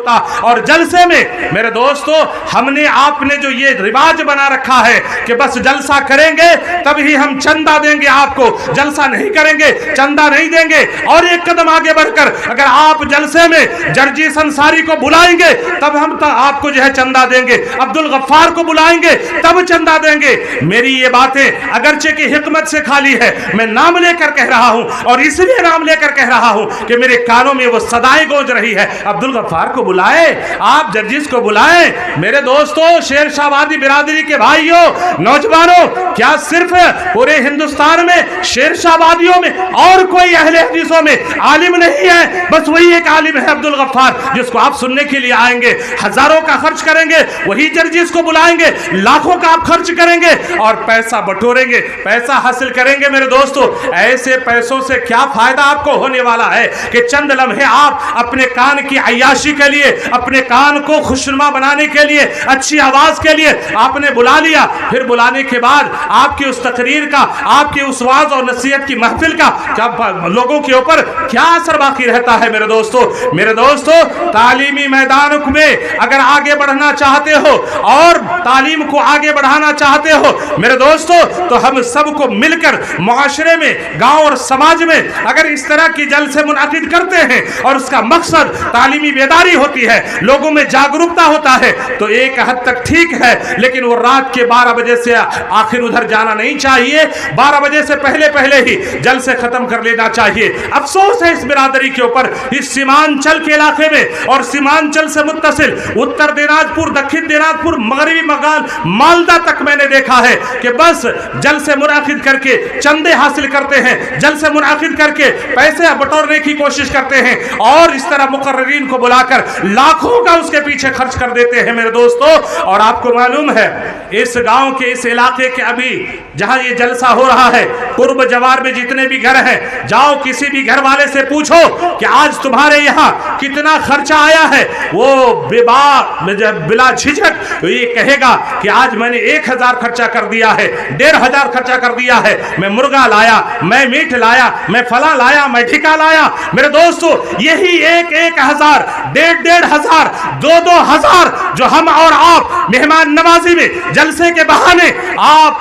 होता। और जलसे में मेरे दोस्तों हमने आपने जो ये रिवाज बना रखा है कि बस जलसा करेंगे तभी हम चंदा देंगे आपको, जलसा नहीं करेंगे चंदा नहीं देंगे। और एक कदम आगे बढ़कर अगर आप जलसे में जर्जीस अंसारी को बुलाएंगे तब हम आपको जो है चंदा देंगे, अब्दुल गफ्फार को बुलाएंगे तब चंदा देंगे। मेरी ये बातें अगरचे की हिकमत से खाली है, मैं नाम लेकर कह रहा हूं और इसलिए नाम लेकर कह रहा हूं कि मेरे कानों में वो सदाएं गूंज रही है। अब्दुल गफ्फार को बुलाए, आप जर्जीस को बुलाएं। मेरे दोस्तों, शेर शाहवादी बिरादरी के भाइयों, नौजवानों, क्या सिर्फ पूरे हिंदुस्तान में शेर शाहवादियों में और कोई अहले हदीसों में आलिम नहीं है? बस वही एक आलिम है अब्दुल गफ्फार, जिसको आप सुनने के लिए आएंगे, हजारों का खर्च करेंगे, वही जर्जीस को बुलाएंगे, लाखों का आप खर्च करेंगे और पैसा बटोरेंगे, पैसा हासिल करेंगे। मेरे दोस्तों, ऐसे पैसों से क्या फायदा आपको होने वाला है कि चंद लम्हे आप अपने कान की अय्याशी के लिए, अपने कान को खुशनुमा बनाने के लिए, अच्छी आवाज के लिए आपने बुला लिया, फिर बुलाने के बाद आपकी उस तकरीर का, आपकी उस वाज और नसीहत की महफिल का क्या लोगों के ऊपर क्या असर बाकी रहता है? मेरे दोस्तों, तालीमी मैदान में अगर आगे बढ़ना चाहते हो और तालीम को आगे बढ़ाना चाहते हो मेरे दोस्तों, तो हम सबको मिलकर मुआशरे में, गांव और समाज में अगर इस तरह की जलसे मुनाकिद करते हैं और उसका मकसद तालीमी बेदारी होती है, लोगों में जागरूकता होता है, तो एक हद तक ठीक है। लेकिन वो रात के 12 बजे से आखिर उधर जाना नहीं चाहिए, 12 बजे से पहले पहले ही जलसे खत्म कर लेना चाहिए। अफसोस है इस बिरादरी के ऊपर, इस सीमांचल के इलाके में और सीमांचल से मुत्तसिल उत्तर दिनाजपुर, दक्षिण दिनाजपुर, मगरबी बंगाल, मालदा तक मैंने देखा है कि बस जलसे मुनाकिद करके चंदे हासिल करते हैं, जलसे मुनाकिद करके पैसे बटोरने की कोशिश करते हैं और इस तरह मुकर्रिरीन को बुलाकर लाखों का उसके पीछे खर्च कर देते हैं मेरे दोस्तों। और आपको मालूम है इस गांव के, इस इलाके के अभी जहां ये जलसा हो रहा है, पूर्व जवार में जितने भी घर हैं, जाओ किसी भी घर वाले से पूछो कि आज तुम्हारे यहाँ कितना खर्चा आया है, वो बिला झिझक ये कहेगा कि आज मैंने 1000 खर्चा कर दिया है, 1500 खर्चा कर दिया है, मैं मुर्गा लाया, मैं मीट लाया, मैं फला लाया, मैं ठिका लाया। मेरे दोस्तों, यही 1,000, 1,500, 2,000 जो हम और आप मेहमान नवाजी में जलसे के बहाने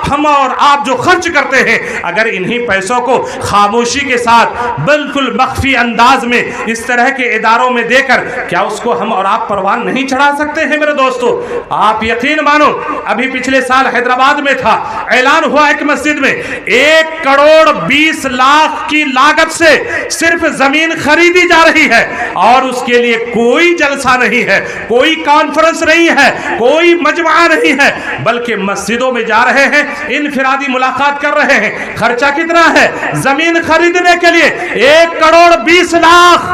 हम और आप जो खर्च करते हैं, अगर इन्हीं पैसों को खामोशी के साथ बिल्कुल मख्फी अंदाज में इस तरह के इदारों में देकर क्या उसको हम और आप परवान नहीं चढ़ा सकते हैं? मेरे दोस्तों, आप यकीन मानो, अभी पिछले साल हैदराबाद में था, ऐलान हुआ एक मस्जिद में 1 करोड़ 20 लाख की लागत से सिर्फ जमीन खरीदी जा रही है और उसके लिए कोई जलसा नहीं है, कोई कॉन्फ्रेंस नहीं है, कोई मजमा नहीं है, बल्कि मस्जिदों में जा रहे हैं, इनफिरादी मुलाकात कर रहे हैं। खर्चा कितना है जमीन खरीदने के लिए? 1 करोड़ 20 लाख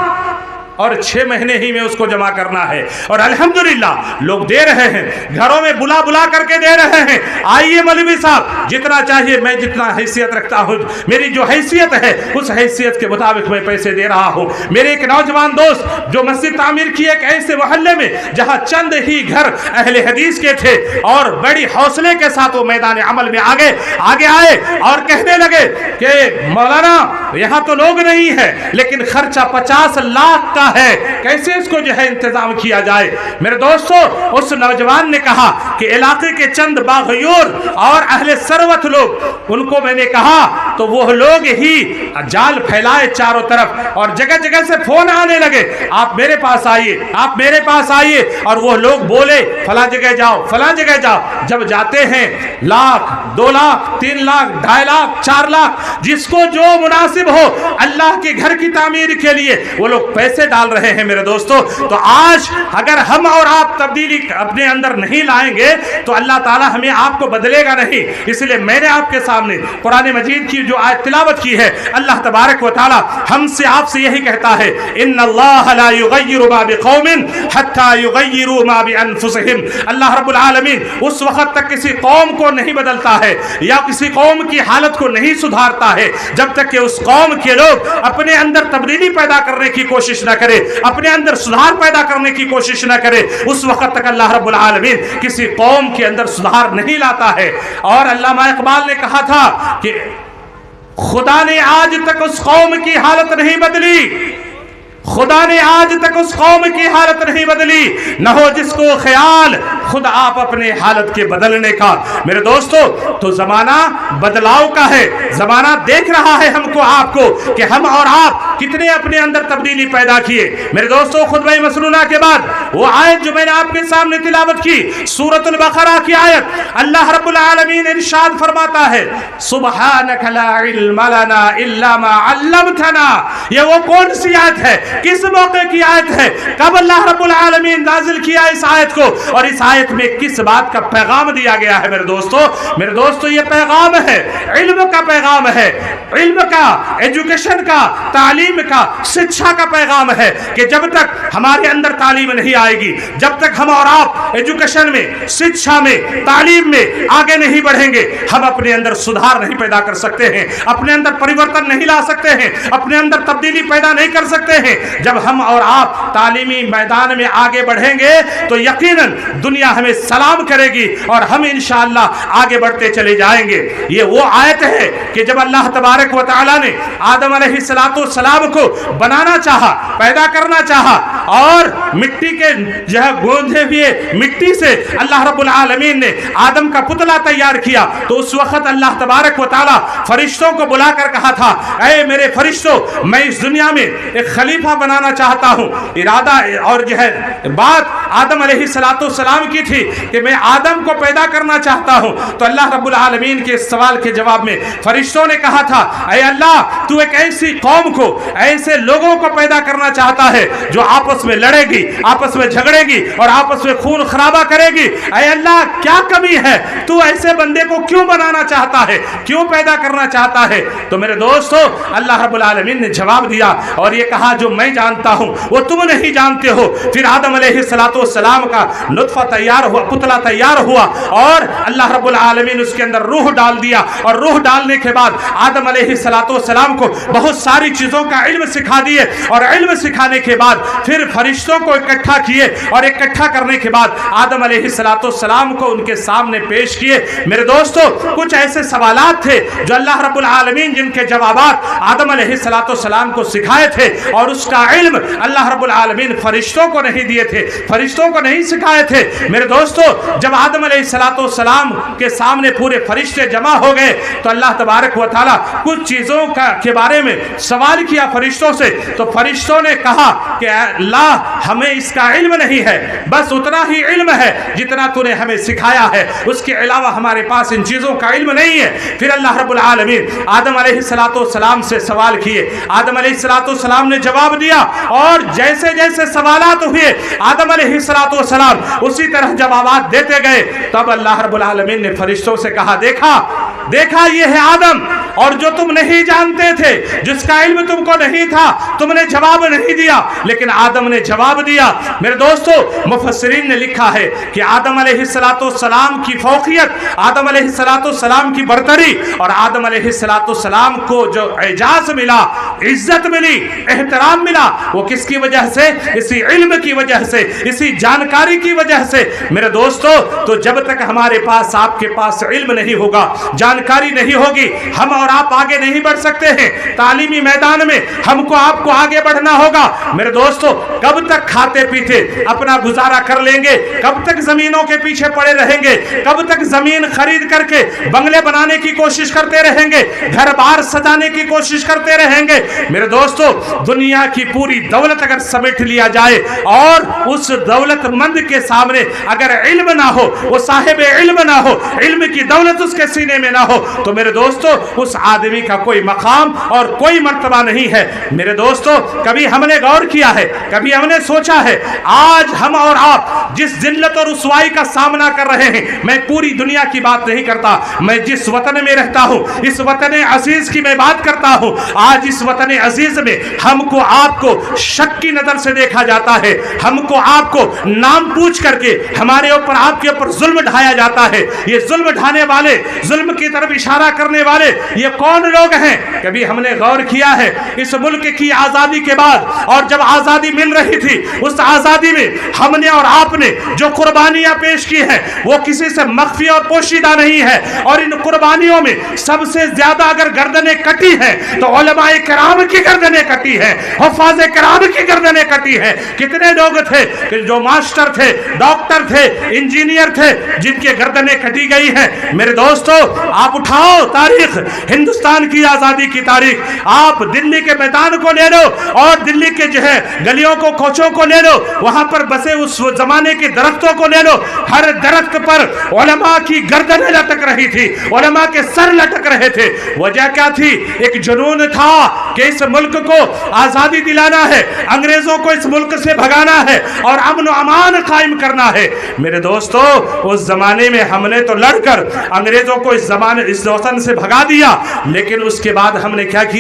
और 6 महीने ही में उसको जमा करना है। और अल्हम्दुलिल्लाह लोग दे रहे हैं, घरों में बुला बुला करके दे रहे हैं, आइए मौलवी साहब जितना चाहिए, मैं जितना हैसियत रखता हूँ, मेरी जो हैसियत है उस हैसियत के मुताबिक मैं पैसे दे रहा हूँ। मेरे एक नौजवान दोस्त जो मस्जिद तामीर की एक ऐसे मोहल्ले में जहाँ चंद ही घर अहले हदीस के थे और बड़ी हौसले के साथ वो मैदान अमल में आगे आए और कहने लगे कि मौलाना यहाँ तो लोग नहीं है लेकिन खर्चा 50 लाख का है, कैसे इसको जो है इंतजाम किया जाए? मेरे दोस्तों, उस नौजवान ने कहा कि इलाके के चंद बागयोर और अहले सरवत लोग, उनको मैंने कहा तो वो लोग ही जाल फैलाए चारों तरफ और जगह जगह से फोन आने लगे, आप मेरे पास आइए, आप मेरे पास आइए। और वो लोग बोले फला जगह जाओ, फला जगह जाओ। जब जाते हैं 1 लाख, 2 लाख, 3 लाख, 2.5 लाख, 4 लाख, जिसको जो मुनासिब हो अल्लाह के घर की तामीर के लिए वो लोग पैसे डाल रहे हैं। मेरे दोस्तों, तो आज अगर हम और आप तब्दीली अपने अंदर नहीं लाएंगे तो अल्लाह ताला हमें आपको बदलेगा नहीं। इसलिए मैंने आपके सामने कुरान मजीद की जो आयत तिलावत की है, अल्लाह तबारक व तआला हमसे आपसे यही कहता है, इन्नल्लाह ला युगय्यिरु मा बिकौमिन हत्ता युगय्यिरु मा बिअनफुसिहिम। अल्लाह रब्बुल आलमीन उस वक्त तक किसी कौम को नहीं बदलता है या किसी कौम की हालत को नहीं सुधारता है जब तक कि उस कौम के लोग अपने अंदर तब्दीली पैदा करने की कोशिश न करे, अपने अंदर सुधार पैदा करने की कोशिश न करे, उस वक्त तक अल्लाह रब्बुल आलमीन किसी कौम के अंदर सुधार नहीं लाता है। और अल्लामा इकबाल ने कहा था कि खुदा ने आज तक उस कौम की हालत नहीं बदली खुदा ने आज तक उस कौम की हालत नहीं बदली, न हो जिसको ख्याल खुद आप अपने हालत के बदलने का। मेरे दोस्तों, तो जमाना बदलाव का है, जमाना देख रहा है हमको आपको कि हम और आप कितने अपने अंदर तब्दीली पैदा किए। मेरे दोस्तों, खुतबा मसनूना के बाद वो आयत जो मैंने आपके सामने तिलावत की, सूरतुल बकरा की आयत, अल्लाह रब्बुल आलमीन इरशाद फरमाता है, सुब्हानका ला इल्म लना इल्ला मा अल्लमतना। ये वो कौन सी आयत है, किस मौके की आयत है, कब अल्लाह रब्बुल आलमीन नाजिल किया इस आयत को, और इस आयत में किस बात का पैगाम दिया गया है? मेरे दोस्तों ये पैगाम है, इल्म का पैगाम है, इल्म का, एजुकेशन का, तालीम का, शिक्षा का पैगाम है कि जब तक हमारे अंदर तालीम नहीं आएगी, जब तक हम और आप एजुकेशन में, शिक्षा में, तालीम में आगे नहीं बढ़ेंगे, हम अपने अंदर सुधार नहीं पैदा कर सकते हैं, अपने अंदर परिवर्तन नहीं ला सकते हैं, अपने अंदर तब्दीली पैदा नहीं कर सकते हैं। जब हम और आप तालीमी मैदान में आगे बढ़ेंगे तो यकीनन दुनिया हमें सलाम करेगी और हम इंशाअल्लाह आगे बढ़ते चले जाएंगे। ये वो आयत है कि जब अल्लाह तबारक व तआला ने आदम अलैहिस्सलातु वस्सलाम को बनाना चाहा, पैदा करना चाहा, और मिट्टी के यह गूंथे हुए मिट्टी से अल्लाह रब्बुल आलमीन ने आदम का पुतला तैयार किया, तो उस वक्त अल्लाह तबारक व तआला फरिश्तों को बुलाकर कहा था, ऐ मेरे फरिश्तों, मैं इस दुनिया में एक खलीफा बनाना चाहता हूं। इरादा और जो है बात आदम अलैहिस्सलातु वस्सलाम की थी कि मैं आदम को पैदा करना चाहता हूं। तो अल्लाह रब्बुल आलमीन के इस सवाल के जवाब में फरिश्तों ने कहा था, ऐ अल्लाह, तू एक ऐसी कौम को, ऐसे लोगों को पैदा करना चाहता है जो आपस में लड़ेगी, आपस में झगड़ेगी और आपस में खून खराबा करेगी। ऐ अल्लाह, क्या कमी है, तू ऐसे बंदे को क्यों बनाना चाहता है, क्यों पैदा करना चाहता है? तो मेरे दोस्तों, अल्लाह रब्बुल आलमीन ने जवाब दिया और ये कहा, जो मैं जानता हूं वो तुम नहीं जानते हो। फिर आदम अलैहिस्सलातु वस्सलाम का नुत्फा तैयार हुआ, पुतला तैयार हुआ, और अल्लाह रब्बुल आलमीन उसके अंदर रूह डाल दिया, और रूह डालने के बाद आदम अलैहिस्सलातु वस्सलाम को बहुत सारी चीजों का इल्म सिखा दिए, और इल्म सिखाने के बाद फिर फरिश्तों को इकट्ठा किए, और इकट्ठा करने के बाद आदम अलैहिस्सलातु वस्सलाम को उनके सामने पेश किए। मेरे दोस्तों, कुछ ऐसे सवालात थे जो अल्लाह रब्बुल आलमीन जिनके जवाबात आदम अलैहिस्सलातु वस्सलाम को सिखाए थे, और उसका इल्म अल्लाह रब्बुल आलमीन फरिश्तों को नहीं दिए थे, फरिश्तों को नहीं सिखाए थे। मेरे दोस्तों, जब आदम अलैहिस्सलातु वस्सलाम के सामने पूरे फरिश्ते जमा हो गए तो अल्लाह तबारक व तआला कुछ चीजों के बारे में सवाल किया फरिश्तों से। तो फरिश्तों ने कहा कि अल्लाह, हमें इसका इल्म नहीं है, बस उतना ही इल्म है जितना तूने हमें सिखाया है, उसके अलावा हमारे पास इन चीजों का इल्म नहीं है। फिर अल्लाह रब्बुल आलमीन आदम अलैहिस्सलातु वस्सलाम से सवाल किए, आदम अलैहिस्सलातु वस्सलाम ने जवाब दिया, और जैसे जैसे सवालात हुए आदम अलैहिस्सलातु वस्सलाम उसी तरह जवाबात देते गए। तब अल्लाह रब्बुल आलमीन ने फरिश्तों से कहा, देखा ये है आदम, और जो तुम नहीं जानते थे, जिसका इल्म तुमको नहीं था, तुमने जवाब नहीं दिया, लेकिन आदम ने जवाब दिया। मेरे दोस्तों, मुफस्सिरीन ने लिखा है कि आदम अलैहिस्सलातु वस्सलाम की फौकियत, आदम अलैहिस्सलातु वस्सलाम की बरतरी, और आदम अलैहिस्सलातु वस्सलाम को जो एजाज मिला, इज्जत मिली, एहतराम मिला, वो किसकी वजह से? इसी इल्म की वजह से, इसी जानकारी की वजह से। मेरे दोस्तों, तो जब तक हमारे पास, आपके पास इल्म नहीं होगा, जानकारी नहीं होगी, हम और आप आगे नहीं बढ़ सकते हैं। तालीमी मैदान में हमको आपको आगे बढ़ना होगा। मेरे दोस्तों, कब तक खाते पीते अपना गुजारा कर लेंगे? कब तक जमीनों के पीछे पड़े रहेंगे? कब तक जमीन खरीद करके बंगले बनाने की कोशिश करते रहेंगे, घर बार सजाने की कोशिश करते रहेंगे? मेरे दोस्तों, दुनिया की पूरी दौलत अगर समेट लिया जाए और उस दौलतमंद के सामने अगर इल्म ना हो, वो साहिब इल्म ना हो, इल्म की दौलत उसके सीने में ना हो, तो मेरे दोस्तों, उस आदमी का कोई मकाम और कोई मर्तबा नहीं है। मेरे दोस्तों, कभी हमने गौर किया है, कभी हमने सोचा है, आज हम और आप जिस जिल्लत और रुसवाई का सामना कर रहे हैं, मैं पूरी दुनिया की बात नहीं करता, मैं जिस वतन में रहता हूं, इस वतन अजीज की मैं बात करता हूं। आज इस वतन अजीज में हमको आपको शक की नजर से देखा जाता है, हमको आपको नाम पूछ करके हमारे ऊपर, आपके ऊपर जुल्म ढाया जाता है। ये जुल्म ढाने वाले, जुल्म की तरफ इशारा करने वाले, ये कौन लोग हैं? कभी हमने गौर किया है इस मुल्क की आज़ादी के बाद, और जब आज़ादी मिल रही थी उस आज़ादी में हमने और आपने जो कुर्बानियां पेश की हैं वो किसी से मख्फी और पोशीदा नहीं है। और इन कुर्बानियों में सबसे ज्यादा अगर गर्दनें कटी हैं तो उलमाए किराम की गर्दनें कटी हैं, हुफ़ाज़े किराम की गर्दनें कटी हैं। कितने लोग थे कि जो मास्टर थे, डॉक्टर थे, इंजीनियर थे, जिनके गर्दनें कटी गई हैं। मेरे दोस्तों, आप उठाओ तारीख, हिंदुस्तान की आज़ादी की तारीख, आप दिल्ली के मैदान को ले लो और दिल्ली के जो है गलियों को, कोचों को ले लो, वहां पर बसे उस जमाने के दरख्तों को ले लो। हर दरख्त पर उलमा की गर्दनें लटक रही थी, उलमा के सर लटक रहे थे। वजह क्या थी? एक जुनून था कि इस मुल्क को आजादी दिलाना है, अंग्रेजों को इस मुल्क से भगाना है और अमन व अमान कायम करना है। मेरे दोस्तों, उस जमाने में हमने तो लड़कर अंग्रेजों को इस वतन से भगा दिया, लेकिन उसके बाद हमने क्या किया?